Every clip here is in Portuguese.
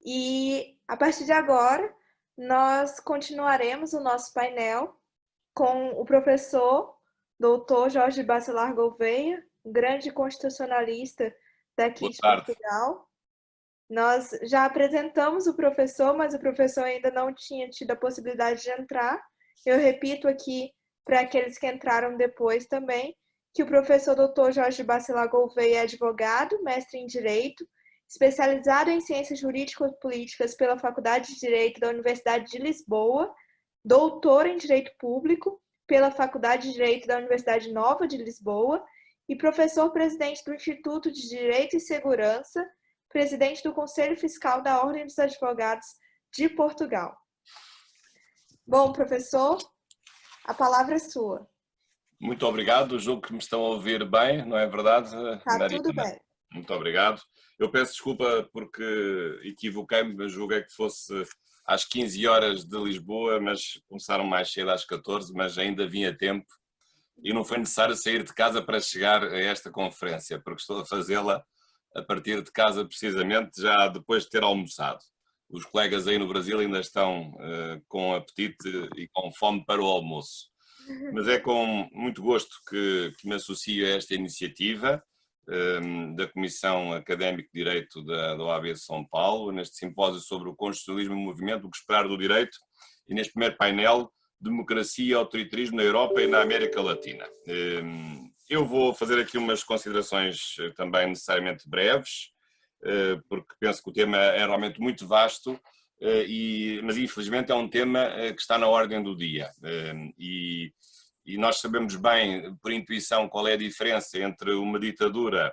E a partir de agora, nós continuaremos o nosso painel com o professor Dr. Jorge Bacelar Gouveia, grande constitucionalista daqui Boa de tarde. Portugal. Nós já apresentamos o professor, mas o professor ainda não tinha tido a possibilidade de entrar. Eu repito aqui para aqueles que entraram depois também, que o professor Dr. Jorge Bacelar Gouveia é advogado, mestre em Direito, especializado em Ciências Jurídico-Políticas pela Faculdade de Direito da Universidade de Lisboa, doutor em Direito Público pela Faculdade de Direito da Universidade Nova de Lisboa e professor-presidente do Instituto de Direito e Segurança, presidente do Conselho Fiscal da Ordem dos Advogados de Portugal. Bom, professor, a palavra é sua. Muito obrigado, julgo que me estão a ouvir bem, não é verdade, Tá tudo bem. Muito obrigado. Eu peço desculpa porque equivoquei-me, mas julguei que fosse às 15 horas de Lisboa, mas começaram mais cedo às 14, mas ainda vim a tempo e não foi necessário sair de casa para chegar a esta conferência, porque estou a fazê-la a partir de casa precisamente já depois de ter almoçado. Os colegas aí no Brasil ainda estão com apetite e com fome para o almoço. Mas é com muito gosto que me associo a esta iniciativa da Comissão Académica de Direito da OAB de São Paulo, neste simpósio sobre o constitucionalismo e o movimento, o que esperar do direito, e neste primeiro painel, Democracia e Autoritarismo na Europa e na América Latina. Eu vou fazer aqui umas considerações também necessariamente breves, porque penso que o tema é realmente muito vasto, mas infelizmente é um tema que está na ordem do dia. E nós sabemos bem, por intuição, qual é a diferença entre uma ditadura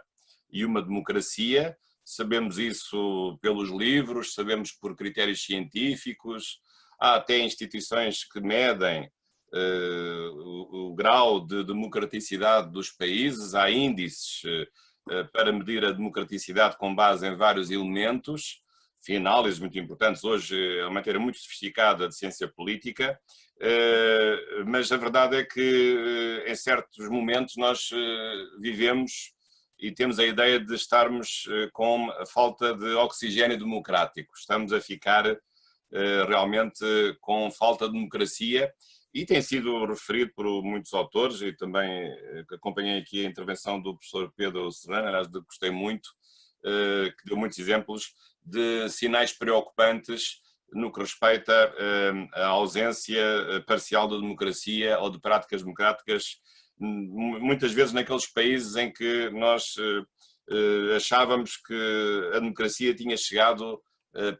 e uma democracia. Sabemos isso pelos livros, sabemos por critérios científicos. Há até instituições que medem o grau de democraticidade dos países. Há índices para medir a democraticidade com base em vários elementos. Enfim, análises muito importantes. Hoje é uma matéria muito sofisticada de ciência política. Mas a verdade é que em certos momentos nós vivemos e temos a ideia de estarmos com a falta de oxigênio democrático. Estamos a ficar realmente com falta de democracia e tem sido referido por muitos autores e também acompanhei aqui a intervenção do professor Pedro Serrano, aliás, gostei muito, que deu muitos exemplos de sinais preocupantes no que respeita à ausência parcial da democracia ou de práticas democráticas, muitas vezes naqueles países em que nós achávamos que a democracia tinha chegado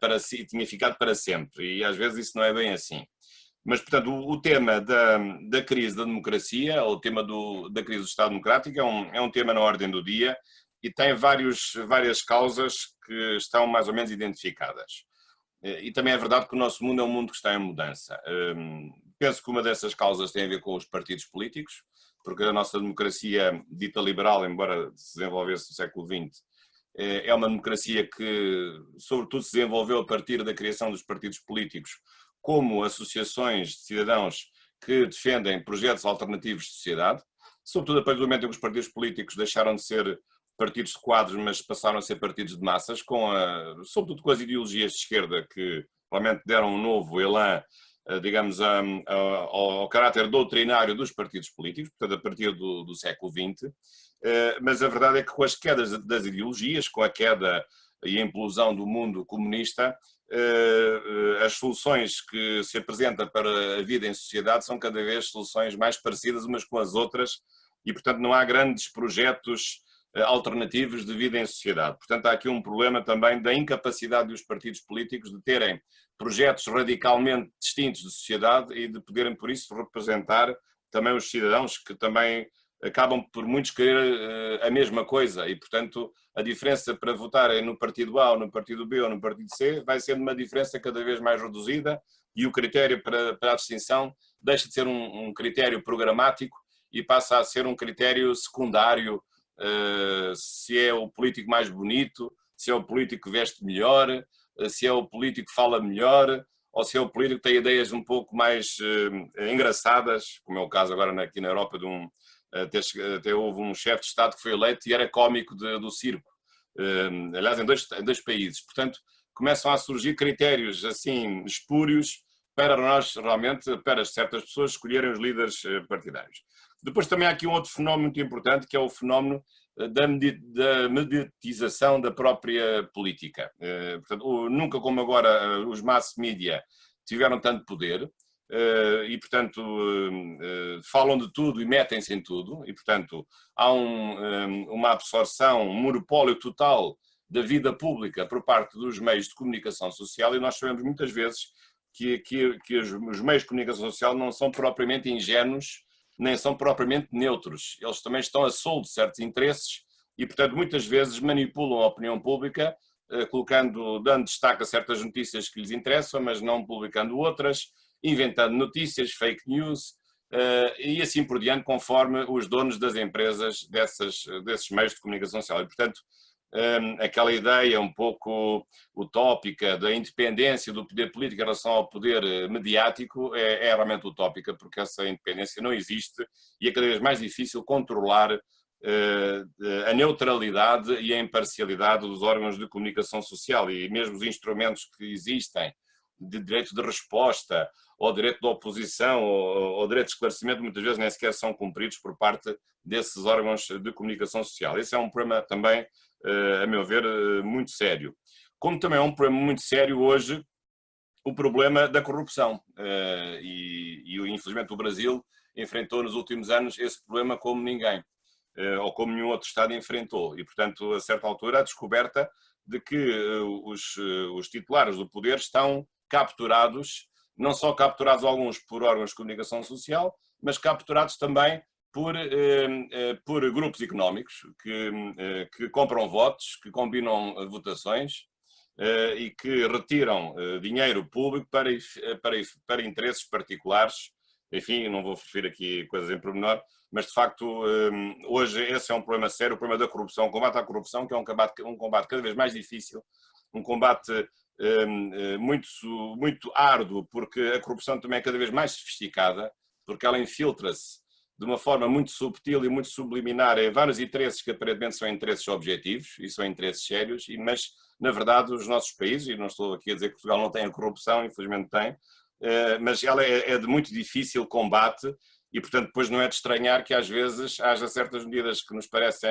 para si, tinha ficado para sempre, e às vezes isso não é bem assim. Mas, portanto, o tema da crise da democracia, ou o tema da crise do Estado Democrático, é um tema na ordem do dia e tem várias causas que estão mais ou menos identificadas. E também é verdade que o nosso mundo é um mundo que está em mudança. Penso que uma dessas causas tem a ver com os partidos políticos, porque a nossa democracia dita liberal, embora se desenvolvesse no século XX, é uma democracia que, sobretudo, se desenvolveu a partir da criação dos partidos políticos como associações de cidadãos que defendem projetos alternativos de sociedade, sobretudo a partir do momento em que os partidos políticos deixaram de ser partidos de quadros, mas passaram a ser partidos de massas, sobretudo com as ideologias de esquerda que realmente deram um novo elan, digamos, ao caráter doutrinário dos partidos políticos, portanto, a partir do século XX. Mas a verdade é que com as quedas das ideologias, com a queda e a implosão do mundo comunista, as soluções que se apresentam para a vida em sociedade são cada vez soluções mais parecidas umas com as outras e, portanto, não há grandes projetos alternativos de vida em sociedade. Portanto, há aqui um problema também da incapacidade dos partidos políticos de terem projetos radicalmente distintos de sociedade e de poderem, por isso, representar também os cidadãos que também acabam por muitos querer a mesma coisa e, portanto, a diferença para votarem no partido A ou no partido B ou no partido C vai sendo uma diferença cada vez mais reduzida e o critério para a distinção deixa de ser um critério programático e passa a ser um critério secundário, se é o político mais bonito, se é o político que veste melhor, se é o político que fala melhor, ou se é o político que tem ideias um pouco mais engraçadas, como é o caso agora aqui na Europa de até houve um chefe de Estado que foi eleito e era cómico do circo, aliás em dois países. Portanto, começam a surgir critérios assim espúrios para nós realmente, para certas pessoas escolherem os líderes partidários. Depois também há aqui um outro fenómeno muito importante, que é o fenómeno da mediatização da própria política. Portanto, nunca como agora os mass media tiveram tanto poder e, portanto, falam de tudo e metem-se em tudo e, portanto, há uma absorção, um monopólio total da vida pública por parte dos meios de comunicação social, e nós sabemos muitas vezes que os meios de comunicação social não são propriamente ingênuos, nem são propriamente neutros. Eles também estão a soldo de certos interesses e, portanto, muitas vezes manipulam a opinião pública, dando destaque a certas notícias que lhes interessam, mas não publicando outras, inventando notícias, fake news, e assim por diante, conforme os donos das empresas desses meios de comunicação social. E, portanto, aquela ideia um pouco utópica da independência do poder político em relação ao poder mediático é realmente utópica, porque essa independência não existe e é cada vez mais difícil controlar a neutralidade e a imparcialidade dos órgãos de comunicação social, e mesmo os instrumentos que existem de direito de resposta ou direito de oposição ou direito de esclarecimento muitas vezes nem sequer são cumpridos por parte desses órgãos de comunicação social. Esse é um problema também, a meu ver, muito sério. Como também é um problema muito sério hoje o problema da corrupção. E infelizmente o Brasil enfrentou nos últimos anos esse problema como ninguém, ou como nenhum outro Estado enfrentou. E, portanto, a certa altura, a descoberta de que os titulares do poder estão capturados, não só capturados alguns por órgãos de comunicação social, mas capturados também por grupos económicos que compram votos, que combinam votações e que retiram dinheiro público para interesses particulares. Enfim, não vou referir aqui coisas em pormenor, mas de facto hoje esse é um problema sério, o problema da corrupção, o combate à corrupção, que é um combate cada vez mais difícil, um combate muito árduo, porque a corrupção também é cada vez mais sofisticada, porque ela infiltra-se de uma forma muito subtil e muito subliminar em vários interesses que aparentemente são interesses objetivos e são interesses sérios, mas na verdade os nossos países, e não estou aqui a dizer que Portugal não tem a corrupção, infelizmente tem, mas ela é de muito difícil combate e, portanto, depois não é de estranhar que às vezes haja certas medidas que nos parecem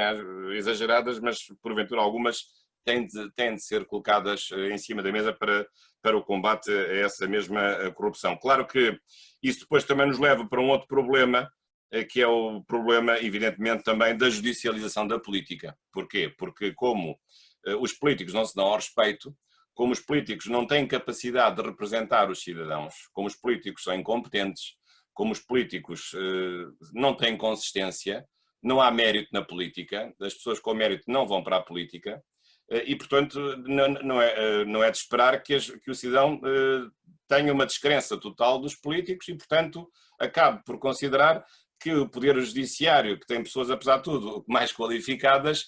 exageradas, mas porventura algumas têm de ser colocadas em cima da mesa para o combate a essa mesma corrupção. Claro que isso depois também nos leva para um outro problema, que é o problema, evidentemente, também da judicialização da política. Porquê? Porque como os políticos não se dão ao respeito, como os políticos não têm capacidade de representar os cidadãos, como os políticos são incompetentes, como os políticos não têm consistência, não há mérito na política, as pessoas com mérito não vão para a política e, portanto, não é de esperar que o cidadão tenha uma descrença total dos políticos e, portanto, acabe por considerar que o Poder Judiciário, que tem pessoas, apesar de tudo, mais qualificadas,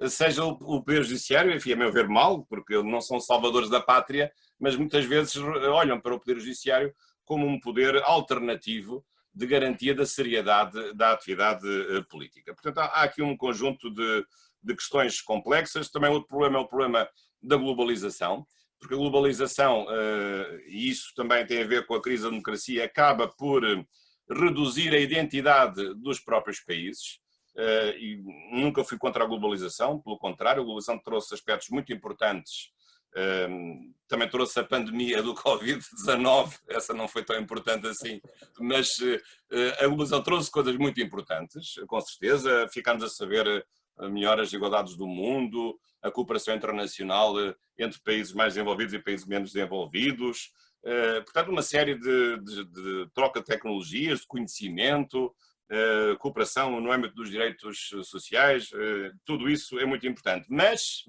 seja o Poder Judiciário, enfim, a meu ver, mal, porque não são salvadores da pátria, mas muitas vezes olham para o Poder Judiciário como um poder alternativo de garantia da seriedade da atividade política. Portanto, há aqui um conjunto de questões complexas. Também outro problema é o problema da globalização, porque a globalização, e isso também tem a ver com a crise da democracia, acaba por reduzir a identidade dos próprios países. E nunca fui contra a globalização, pelo contrário, a globalização trouxe aspectos muito importantes. Também trouxe a pandemia do Covid-19, essa não foi tão importante assim, mas a globalização trouxe coisas muito importantes, com certeza. Ficámos a saber melhor as igualdades do mundo, a cooperação internacional entre países mais desenvolvidos e países menos desenvolvidos, portanto uma série de troca de tecnologias, de conhecimento, cooperação no âmbito dos direitos sociais, tudo isso é muito importante, mas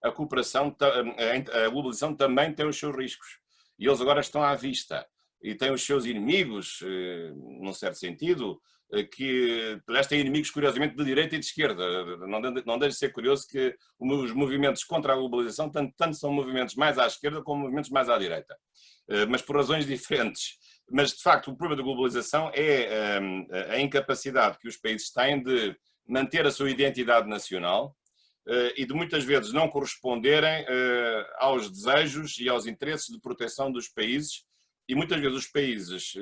a cooperação, a globalização também tem os seus riscos e eles agora estão à vista e têm os seus inimigos, num certo sentido, que aliás têm inimigos curiosamente de direita e de esquerda. Não deixa de ser curioso que os movimentos contra a globalização tanto são movimentos mais à esquerda como movimentos mais à direita, mas por razões diferentes. Mas de facto o problema da globalização é a incapacidade que os países têm de manter a sua identidade nacional e de muitas vezes não corresponderem aos desejos e aos interesses de proteção dos países, e muitas vezes os países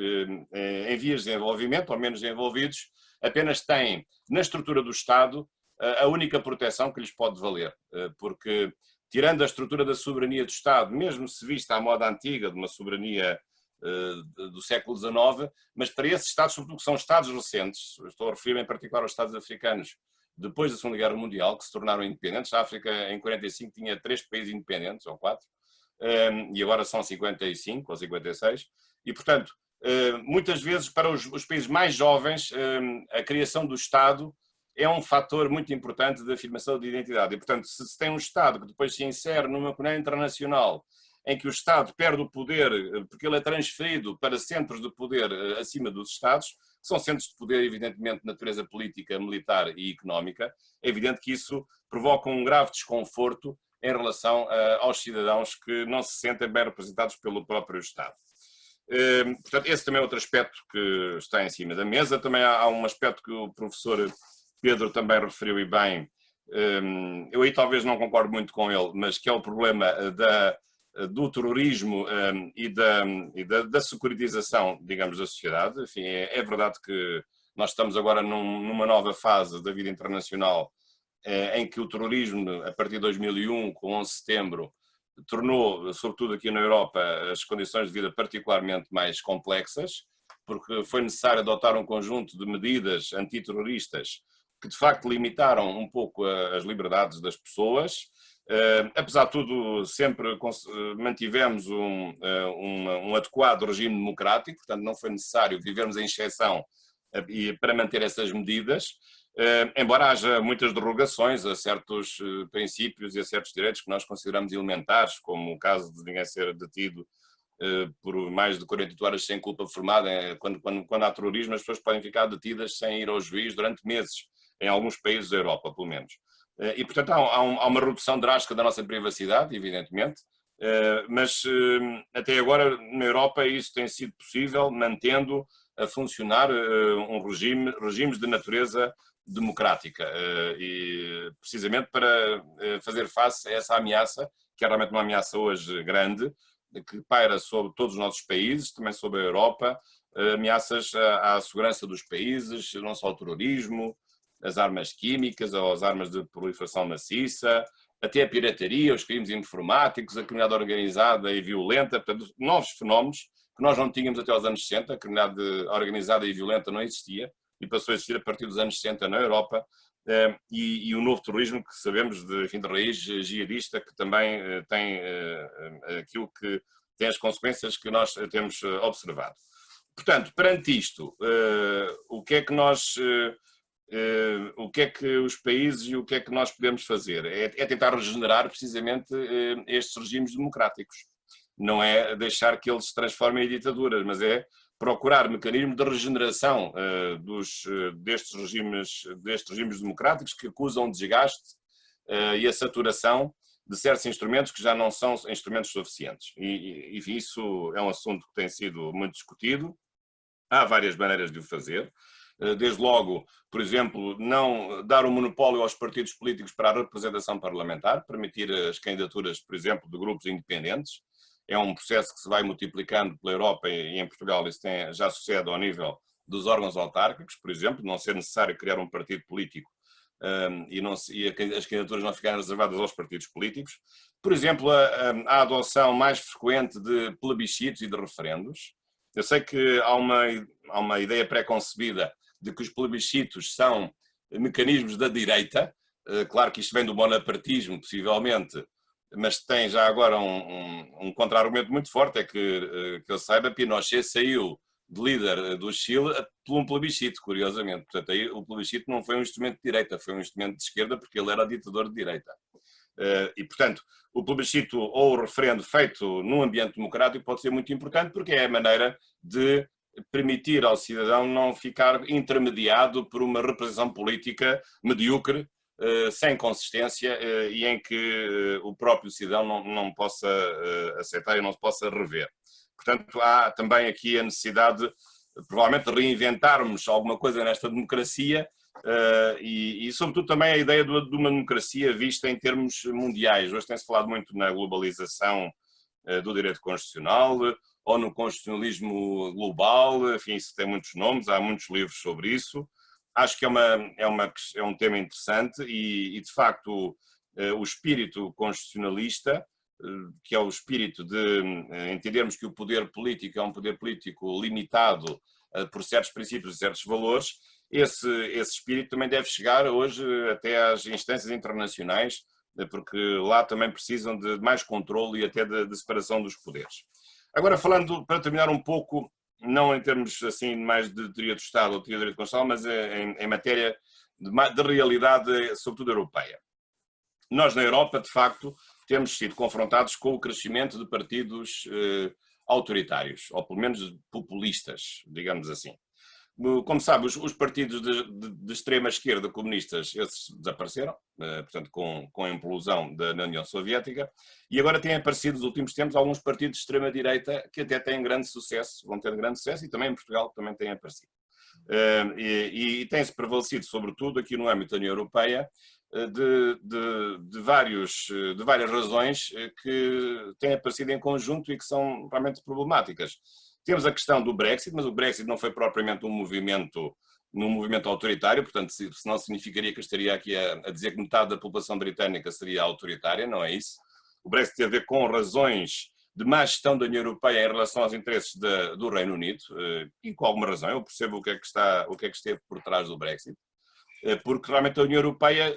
em vias de desenvolvimento, ou menos desenvolvidos, apenas têm na estrutura do Estado a única proteção que lhes pode valer, porque tirando a estrutura da soberania do Estado, mesmo se vista à moda antiga, de uma soberania do século XIX, mas para esses Estados, sobretudo que são Estados recentes, estou a referir em particular aos Estados africanos, depois da Segunda Guerra Mundial, que se tornaram independentes. A África, em 45, tinha 3 países independentes, ou 4, e agora são 55 ou 56, e, portanto, muitas vezes, para os países mais jovens, a criação do Estado é um fator muito importante de afirmação de identidade. E, portanto, se tem um Estado que depois se insere numa comunidade internacional em que o Estado perde o poder porque ele é transferido para centros de poder acima dos Estados, que são centros de poder, evidentemente, de natureza política, militar e económica, é evidente que isso provoca um grave desconforto em relação aos cidadãos que não se sentem bem representados pelo próprio Estado. Portanto, esse também é outro aspecto que está em cima da mesa. Também há um aspecto que o professor Pedro também referiu e bem, eu aí talvez não concordo muito com ele, mas que é o problema do terrorismo e da securitização, digamos, da sociedade. Enfim, é verdade que nós estamos agora numa nova fase da vida internacional em que o terrorismo, a partir de 2001, com 11 de setembro, tornou, sobretudo aqui na Europa, as condições de vida particularmente mais complexas, porque foi necessário adotar um conjunto de medidas antiterroristas que de facto limitaram um pouco as liberdades das pessoas. Apesar de tudo, sempre mantivemos um adequado regime democrático, portanto não foi necessário vivermos em exceção para manter essas medidas, embora haja muitas derrogações a certos princípios e a certos direitos que nós consideramos elementares, como o caso de ninguém ser detido por mais de 48 horas sem culpa formada. Quando há terrorismo, as pessoas podem ficar detidas sem ir ao juiz durante meses, em alguns países da Europa, pelo menos. E, portanto, há uma redução drástica da nossa privacidade, evidentemente, mas até agora na Europa isso tem sido possível, mantendo a funcionar regimes de natureza democrática, e precisamente para fazer face a essa ameaça, que é realmente uma ameaça hoje grande, que paira sobre todos os nossos países, também sobre a Europa, ameaças à segurança dos países, não só o terrorismo, as armas químicas ou as armas de proliferação maciça, até a pirataria, os crimes informáticos, a criminalidade organizada e violenta, portanto, novos fenómenos que nós não tínhamos até aos anos 60, a criminalidade organizada e violenta não existia, e passou a existir a partir dos anos 60 na Europa, e o novo terrorismo que sabemos de raiz jihadista, que também tem aquilo que tem as consequências que nós temos observado. Portanto, perante isto, o que é que os países e o que é que nós podemos fazer? É tentar regenerar precisamente estes regimes democráticos. Não é deixar que eles se transformem em ditaduras, mas é procurar mecanismos de regeneração destes regimes democráticos que acusam o desgaste e a saturação de certos instrumentos que já não são instrumentos suficientes. E enfim, isso é um assunto que tem sido muito discutido. Há várias maneiras de o fazer. Desde logo, por exemplo, não dar um monopólio aos partidos políticos para a representação parlamentar, permitir as candidaturas, por exemplo, de grupos independentes. É um processo que se vai multiplicando pela Europa e em Portugal isso já sucede ao nível dos órgãos autárquicos, por exemplo, não ser necessário criar um partido político e as candidaturas não ficarem reservadas aos partidos políticos. Por exemplo, a adoção mais frequente de plebiscitos e de referendos. Eu sei que há uma ideia pré-concebida de que os plebiscitos são mecanismos da direita. Claro que isto vem do bonapartismo, possivelmente, mas tem já agora um contra-argumento muito forte, é que eu saiba, Pinochet saiu de líder do Chile por um plebiscito, curiosamente. Portanto, aí o plebiscito não foi um instrumento de direita, foi um instrumento de esquerda, porque ele era ditador de direita. E, portanto, o plebiscito ou o referendo feito num ambiente democrático pode ser muito importante, porque é a maneira de permitir ao cidadão não ficar intermediado por uma representação política medíocre, sem consistência, e em que o próprio cidadão não possa aceitar e não se possa rever. Portanto, há também aqui a necessidade, provavelmente, de reinventarmos alguma coisa nesta democracia e sobretudo também a ideia de uma democracia vista em termos mundiais. Hoje tem-se falado muito na globalização do direito constitucional ou no constitucionalismo global, enfim, isso tem muitos nomes, há muitos livros sobre isso. Acho que é um tema interessante e de facto, o espírito constitucionalista, que é o espírito de entendermos que o poder político é um poder político limitado por certos princípios e certos valores, esse espírito também deve chegar hoje até às instâncias internacionais, porque lá também precisam de mais controle e até de separação dos poderes. Agora, falando, para terminar um pouco, não em termos assim mais de teoria do Estado ou teoria do direito constitucional, mas em matéria de realidade, sobretudo europeia. Nós, na Europa, de facto, temos sido confrontados com o crescimento de partidos autoritários, ou pelo menos populistas, digamos assim. Como sabe, os partidos de extrema esquerda comunistas, esses desapareceram, portanto, com a implosão da União Soviética, e agora têm aparecido nos últimos tempos alguns partidos de extrema direita que até têm grande sucesso, vão ter grande sucesso, e também em Portugal também têm aparecido. E tem-se prevalecido, sobretudo aqui no âmbito da União Europeia, de várias razões que têm aparecido em conjunto e que são realmente problemáticas. Temos a questão do Brexit, mas o Brexit não foi propriamente um movimento autoritário, portanto, senão significaria que eu estaria aqui a dizer que metade da população britânica seria autoritária, não é isso. O Brexit tem a ver com razões de má gestão da União Europeia em relação aos interesses do Reino Unido, e com alguma razão, eu percebo o que é que esteve por trás do Brexit, porque realmente a União Europeia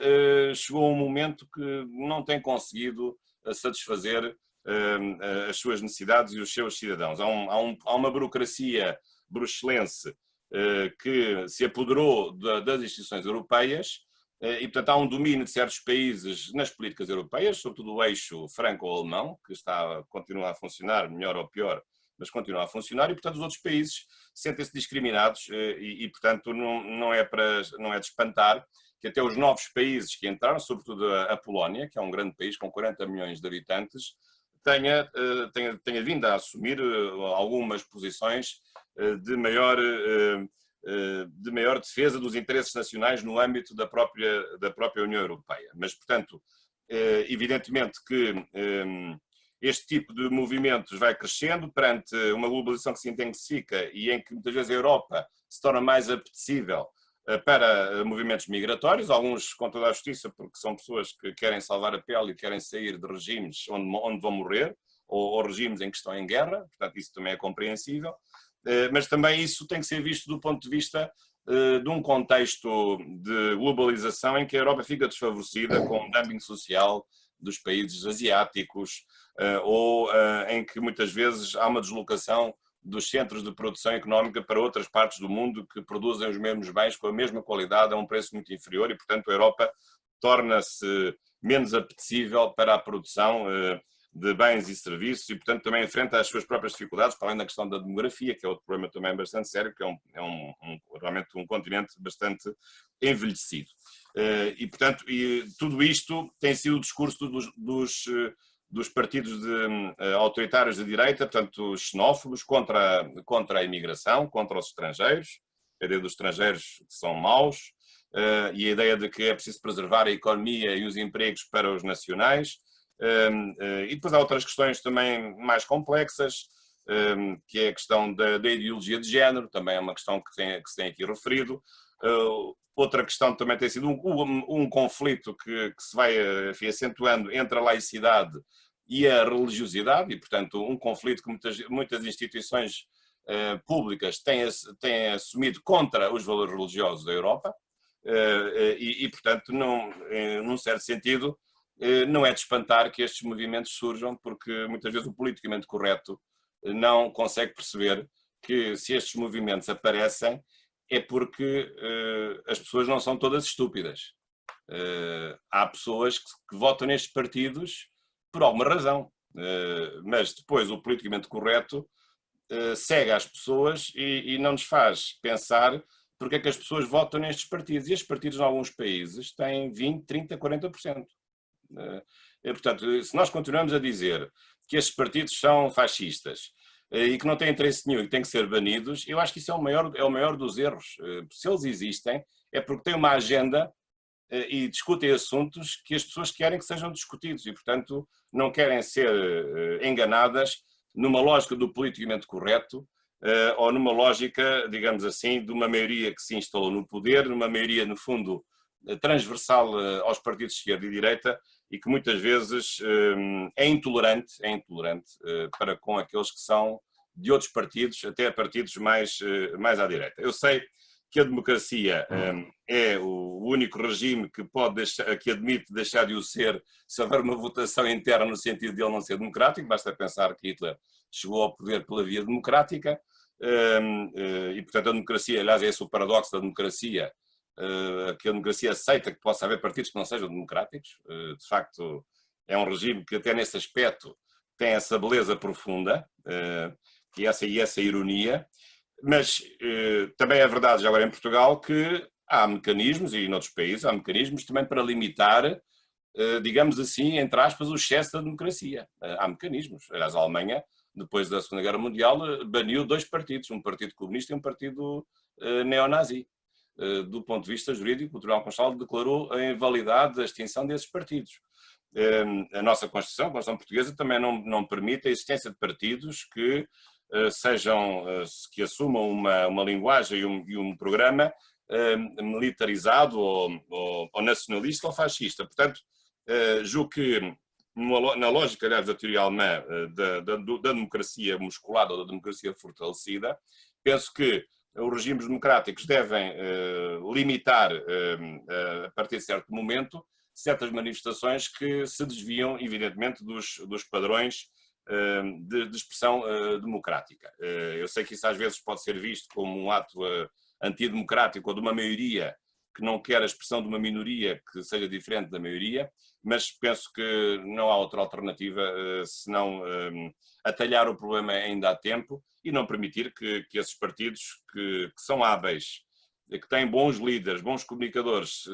chegou a um momento que não tem conseguido satisfazer as suas necessidades e os seus cidadãos. Há uma burocracia bruxelense que se apoderou das instituições europeias e, portanto, há um domínio de certos países nas políticas europeias, sobretudo o eixo franco-alemão, que continua a funcionar, melhor ou pior, mas continua a funcionar, e, portanto, os outros países sentem-se discriminados e, portanto, não é de espantar que até os novos países que entraram, sobretudo a Polónia, que é um grande país com 40 milhões de habitantes, tenha vindo a assumir algumas posições de maior defesa dos interesses nacionais no âmbito da própria União Europeia. Mas, portanto, evidentemente que este tipo de movimentos vai crescendo perante uma globalização que se intensifica e em que muitas vezes a Europa se torna mais apetecível para movimentos migratórios, alguns com toda a justiça, porque são pessoas que querem salvar a pele e querem sair de regimes onde vão morrer, ou regimes em que estão em guerra, portanto isso também é compreensível, mas também isso tem que ser visto do ponto de vista de um contexto de globalização em que a Europa fica desfavorecida com o dumping social dos países asiáticos, ou em que muitas vezes há uma deslocação dos centros de produção económica para outras partes do mundo que produzem os mesmos bens com a mesma qualidade a um preço muito inferior e, portanto, a Europa torna-se menos apetecível para a produção de bens e serviços e, portanto, também enfrenta as suas próprias dificuldades, para além da questão da demografia, que é outro problema também bastante sério, que realmente um continente bastante envelhecido. E, portanto, tudo isto tem sido o discurso dos partidos autoritários de direita, portanto, xenófobos, contra a imigração, contra os estrangeiros, a ideia dos estrangeiros que são maus, e a ideia de que é preciso preservar a economia e os empregos para os nacionais. E depois há outras questões também mais complexas, que é a questão da ideologia de género, também é uma questão que se tem aqui referido. Outra questão também tem sido um conflito que se vai acentuando entre a laicidade e a religiosidade, e, portanto, um conflito que muitas instituições públicas têm assumido contra os valores religiosos da Europa, e portanto, num certo sentido, não é de espantar que estes movimentos surjam, porque muitas vezes o politicamente correto não consegue perceber que se estes movimentos aparecem é porque as pessoas não são todas estúpidas. Há pessoas que votam nestes partidos por alguma razão, mas depois o politicamente correto cega as pessoas e não nos faz pensar porque é que as pessoas votam nestes partidos. E estes partidos, em alguns países, têm 20%, 30%, 40%. Portanto, se nós continuamos a dizer que estes partidos são fascistas e que não têm interesse nenhum e que têm que ser banidos, eu acho que isso é o maior dos erros. Se eles existem, é porque têm uma agenda e discutem assuntos que as pessoas querem que sejam discutidos e, portanto, não querem ser enganadas numa lógica do politicamente correto ou numa lógica, digamos assim, de uma maioria que se instalou no poder, numa maioria, no fundo, transversal aos partidos de esquerda e direita e que muitas vezes é intolerante para com aqueles que são de outros partidos, até partidos mais à direita. Eu sei que a democracia é o único regime que que admite deixar de o ser se houver uma votação interna no sentido de ele não ser democrático. Basta pensar que Hitler chegou ao poder pela via democrática e, portanto, a democracia, aliás, é esse o paradoxo da democracia, que a democracia aceita que possa haver partidos que não sejam democráticos. De facto, é um regime que até nesse aspecto tem essa beleza profunda, que essa ironia. Mas também é verdade, já agora em Portugal, que há mecanismos, e noutros países há mecanismos também para limitar, digamos assim, entre aspas, o excesso da democracia. Há mecanismos. Aliás, a Alemanha, depois da Segunda Guerra Mundial, baniu 2 partidos, um partido comunista e um partido neonazi. Do ponto de vista jurídico, o Tribunal Constitucional declarou a invalidade da extinção desses partidos. A nossa Constituição, a Constituição Portuguesa, também não permite a existência de partidos que que assumam uma linguagem e um programa militarizado ou nacionalista ou fascista. Portanto, julgo que na lógica, aliás, da teoria alemã da democracia musculada ou da democracia fortalecida, penso que os regimes democráticos devem limitar, a partir de certo momento, certas manifestações que se desviam, evidentemente, dos padrões de expressão democrática. Eu sei que isso às vezes pode ser visto como um ato antidemocrático ou de uma maioria que não quer a expressão de uma minoria que seja diferente da maioria, mas penso que não há outra alternativa senão atalhar o problema ainda há tempo e não permitir que esses partidos que são hábeis, que têm bons líderes, bons comunicadores,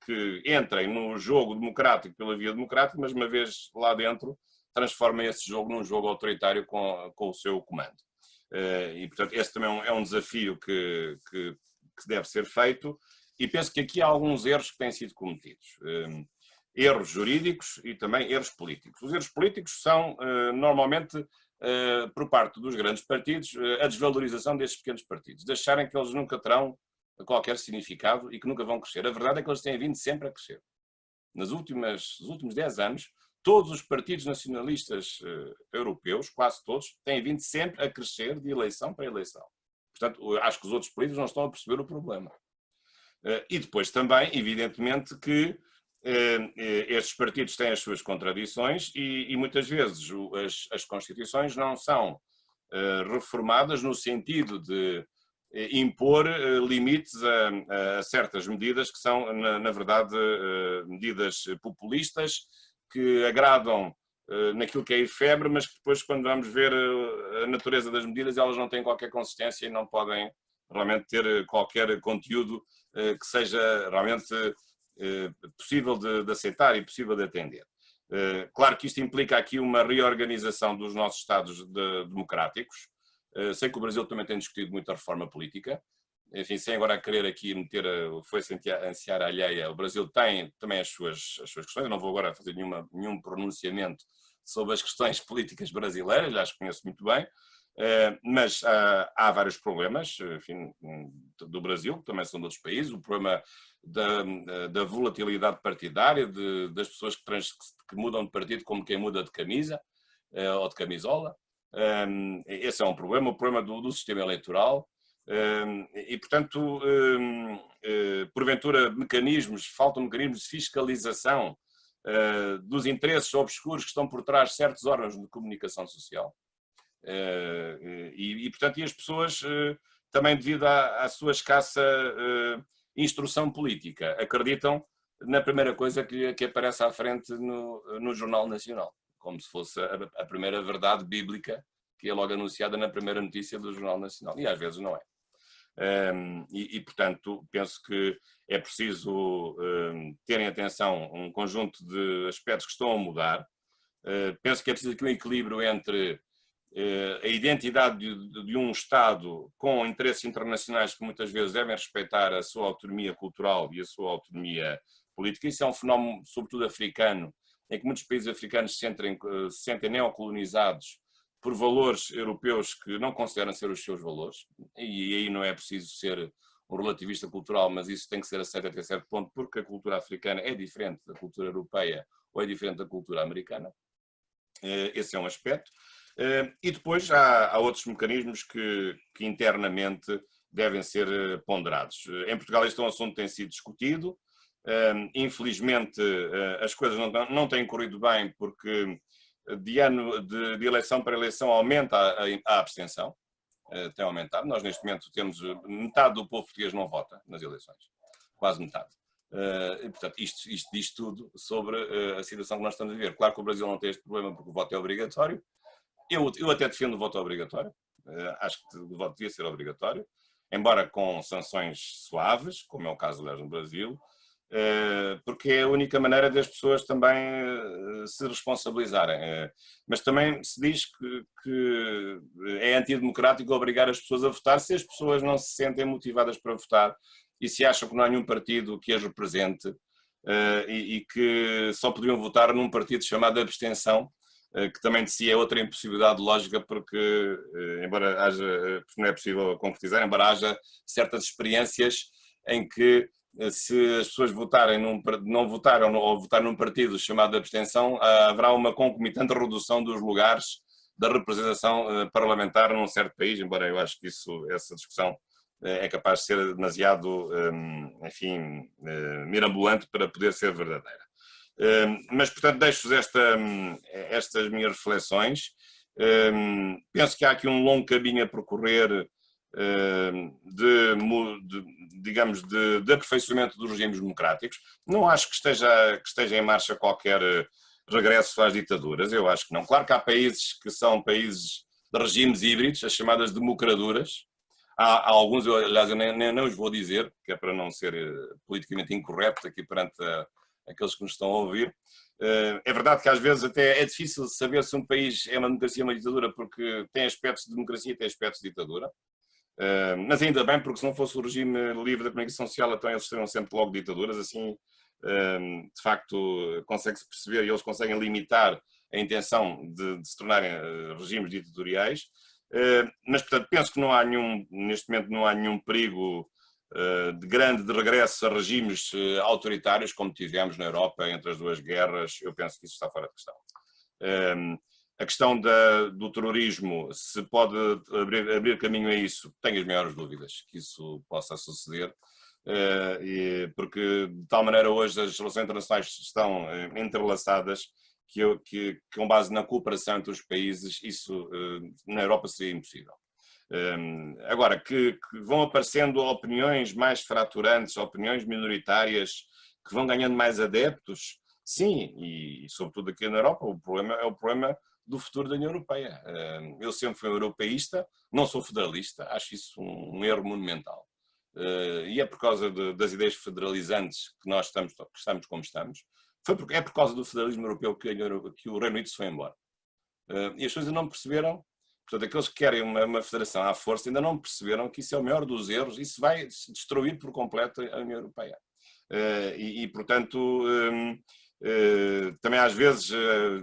que entrem no jogo democrático pela via democrática, mas uma vez lá dentro transformem esse jogo num jogo autoritário com o seu comando. E, portanto, esse também é um desafio que deve ser feito e penso que aqui há alguns erros que têm sido cometidos. Erros jurídicos e também erros políticos. Os erros políticos são, normalmente, por parte dos grandes partidos, a desvalorização destes pequenos partidos, de acharem que eles nunca terão qualquer significado e que nunca vão crescer. A verdade é que eles têm vindo sempre a crescer. Nos últimos 10 anos, todos os partidos nacionalistas europeus, quase todos, têm vindo sempre a crescer de eleição para eleição. Portanto, acho que os outros políticos não estão a perceber o problema. E depois também, evidentemente, que estes partidos têm as suas contradições e muitas vezes as constituições não são reformadas no sentido de impor limites a certas medidas que são, na verdade, medidas populistas que agradam naquilo que é efêmero, mas que depois, quando vamos ver a natureza das medidas, elas não têm qualquer consistência e não podem realmente ter qualquer conteúdo que seja realmente possível de aceitar e possível de atender. Claro que isto implica aqui uma reorganização dos nossos Estados democráticos. Sei que o Brasil também tem discutido muito a reforma política. Enfim, sem agora querer aqui meter foi-se a seara alheia, o Brasil tem também as suas questões. Eu não vou agora fazer nenhum pronunciamento sobre as questões políticas brasileiras, já as conheço muito bem, mas há vários problemas, enfim, do Brasil, que também são de outros países, o problema da volatilidade partidária, das pessoas que mudam de partido como quem muda de camisa ou de camisola. Esse é um problema, o problema do sistema eleitoral. E, portanto, porventura faltam mecanismos de fiscalização dos interesses obscuros que estão por trás de certos órgãos de comunicação social. E portanto, as pessoas, também devido à sua escassa instrução política, acreditam na primeira coisa que aparece à frente no Jornal Nacional, como se fosse a primeira verdade bíblica que é logo anunciada na primeira notícia do Jornal Nacional. E às vezes não é. Portanto, penso que é preciso terem atenção a um conjunto de aspectos que estão a mudar. Penso que é preciso aqui um equilíbrio entre a identidade de um Estado com interesses internacionais que muitas vezes devem respeitar a sua autonomia cultural e a sua autonomia política. Isso é um fenómeno, sobretudo africano, em que muitos países africanos se sentem neocolonizados por valores europeus que não consideram ser os seus valores, e aí não é preciso ser um relativista cultural, mas isso tem que ser aceito até certo ponto, porque a cultura africana é diferente da cultura europeia ou é diferente da cultura americana. Esse é um aspecto. E depois há outros mecanismos que internamente devem ser ponderados. Em Portugal este é um assunto que tem sido discutido. Infelizmente as coisas não têm corrido bem, porque de eleição para eleição aumenta a abstenção. Tem aumentado. Nós neste momento temos metade do povo português não vota nas eleições. Quase metade. E, portanto, isto diz tudo sobre a situação que nós estamos a viver. Claro que o Brasil não tem este problema porque o voto é obrigatório. Eu até defendo o voto obrigatório. Acho que o voto devia ser obrigatório, embora com sanções suaves, como é o caso, aliás, no Brasil, porque é a única maneira das pessoas também se responsabilizarem. Mas também se diz que é antidemocrático obrigar as pessoas a votar se as pessoas não se sentem motivadas para votar e se acham que não há nenhum partido que as represente e que só podiam votar num partido chamado abstenção, que também de si é outra impossibilidade lógica, porque embora haja, porque não é possível concretizar, embora haja certas experiências em que se as pessoas não votaram ou votar num partido chamado abstenção, haverá uma concomitante redução dos lugares da representação parlamentar num certo país, embora eu acho que essa discussão é capaz de ser demasiado, enfim, mirabolante para poder ser verdadeira. Mas, portanto, deixo-vos estas minhas reflexões. Penso que há aqui um longo caminho a percorrer digamos, de aperfeiçoamento dos regimes democráticos. Não acho que esteja em marcha qualquer regresso às ditaduras, eu acho que não. Claro que há países que são países de regimes híbridos, as chamadas democraduras. Há alguns, aliás, eu nem os vou dizer, que é para não ser politicamente incorreto aqui perante aqueles que nos estão a ouvir. É verdade que às vezes até é difícil saber se um país é uma democracia ou uma ditadura, porque tem aspectos de democracia e tem aspectos de ditadura. Mas ainda bem, porque se não fosse o regime livre da comunicação social, então eles seriam sempre logo ditaduras. Assim, de facto, consegue-se perceber e eles conseguem limitar a intenção de se tornarem regimes ditatoriais. Mas, portanto, penso que neste momento não há nenhum perigo de regresso a regimes autoritários, como tivemos na Europa entre as duas guerras. Eu penso que isso está fora de questão. A questão do terrorismo, se pode abrir caminho a isso, tenho as maiores dúvidas que isso possa suceder, porque de tal maneira hoje as relações internacionais estão entrelaçadas que com base na cooperação entre os países, isso na Europa seria impossível. Agora, que vão aparecendo opiniões mais fraturantes, opiniões minoritárias, que vão ganhando mais adeptos, sim, e sobretudo aqui na Europa, o problema é o problema do futuro da União Europeia. Eu sempre fui europeísta, não sou federalista, acho isso um erro monumental. E é por causa das ideias federalizantes que nós estamos como estamos. É por causa do federalismo europeu que o Reino Unido se foi embora. E as pessoas ainda não perceberam, portanto, aqueles que querem uma federação à força ainda não perceberam que isso é o maior dos erros, isso vai destruir por completo a União Europeia. Portanto, também às vezes,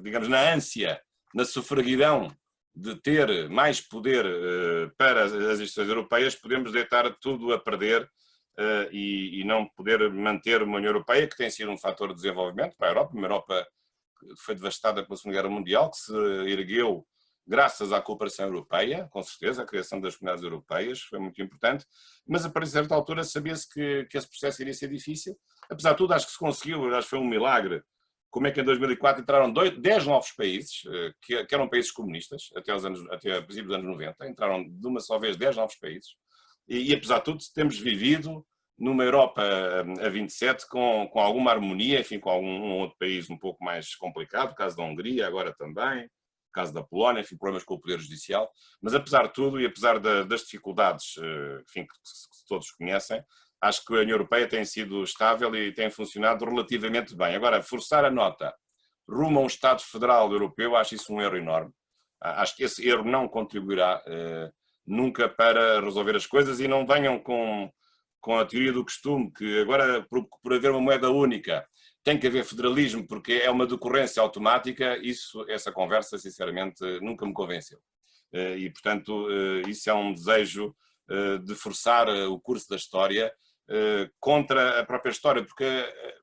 digamos, na ânsia, na sofreguidão de ter mais poder para as instituições europeias, podemos deitar tudo a perder e não poder manter uma União Europeia que tem sido um fator de desenvolvimento para a Europa, uma Europa que foi devastada pela Segunda Guerra Mundial, que se ergueu graças à cooperação europeia, com certeza, a criação das comunidades europeias foi muito importante, mas a partir de certa altura sabia-se que esse processo iria ser difícil. Apesar de tudo, acho que se conseguiu, acho que foi um milagre. Como é que em 2004 entraram 10 novos países, que eram países comunistas, até a princípios dos anos 90, entraram de uma só vez 10 novos países, e apesar de tudo temos vivido numa Europa a 27 com alguma harmonia, enfim, com algum outro país um pouco mais complicado, o caso da Hungria agora também, o caso da Polónia, enfim, problemas com o Poder Judicial, mas apesar de tudo e apesar das dificuldades, enfim, que todos conhecem, acho que a União Europeia tem sido estável e tem funcionado relativamente bem. Agora, forçar a nota rumo a um Estado Federal Europeu, acho isso um erro enorme. Acho que esse erro não contribuirá nunca para resolver as coisas, e não venham com a teoria do costume, que agora, por haver uma moeda única, tem que haver federalismo porque é uma decorrência automática. Essa conversa, sinceramente, nunca me convenceu. E, portanto, isso é um desejo de forçar o curso da história contra a própria história, porque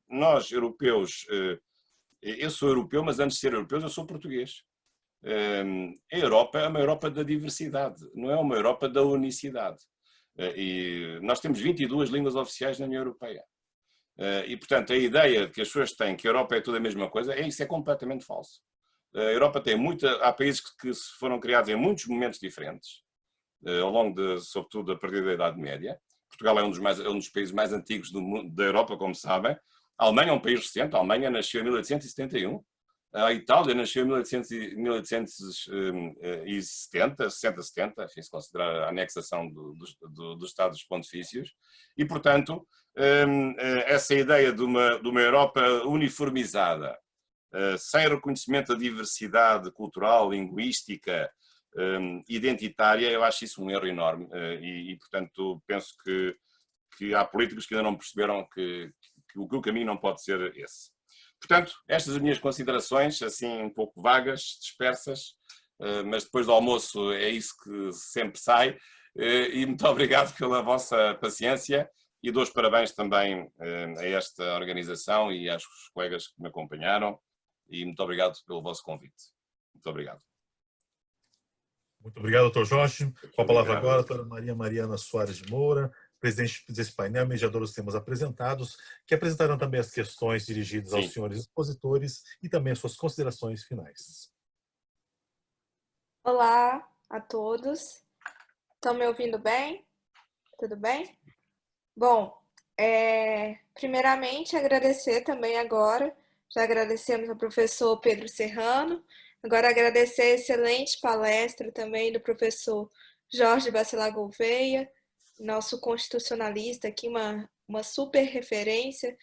nós, europeus, eu sou europeu, mas antes de ser europeu, eu sou português. A Europa é uma Europa da diversidade, não é uma Europa da unicidade. E nós temos 22 línguas oficiais na União Europeia. E, portanto, a ideia que as pessoas têm que a Europa é tudo a mesma coisa, isso é completamente falso. A Europa tem há países que foram criados em muitos momentos diferentes, ao longo sobretudo, a partir da Idade Média. Portugal é um dos países mais antigos da Europa, como sabem. A Alemanha é um país recente, a Alemanha nasceu em 1871. A Itália nasceu em 1870, 60-70, se considerar a anexação dos Estados Pontifícios. E, portanto, essa ideia de uma Europa uniformizada, sem reconhecimento da diversidade cultural, linguística, identitária, eu acho isso um erro enorme. E portanto, penso que há políticos que ainda não perceberam que o caminho não pode ser esse. Portanto, estas são as minhas considerações, assim um pouco vagas, dispersas, mas depois do almoço é isso que sempre sai. E muito obrigado pela vossa paciência e dou os parabéns também a esta organização e aos colegas que me acompanharam, e muito obrigado pelo vosso convite. Muito obrigado. Muito obrigado, doutor Jorge. Com a palavra agora, a doutora Maria Mariana Soares de Moura, presidente desse painel, mediador dos temas apresentados, que apresentarão também as questões dirigidas aos senhores expositores e também as suas considerações finais. Olá a todos. Estão me ouvindo bem? Tudo bem? Bom, primeiramente agradecer também agora, já agradecemos ao professor Pedro Serrano, agora agradecer a excelente palestra também do professor Jorge Bacelar Gouveia, nosso constitucionalista aqui, uma super referência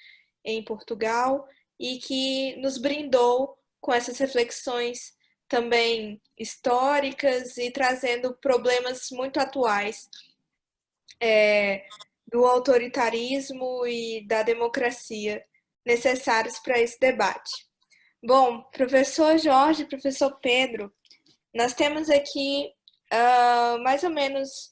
em Portugal, e que nos brindou com essas reflexões também históricas e trazendo problemas muito atuais do autoritarismo e da democracia necessários para esse debate. Bom, professor Jorge, professor Pedro, nós temos aqui mais ou menos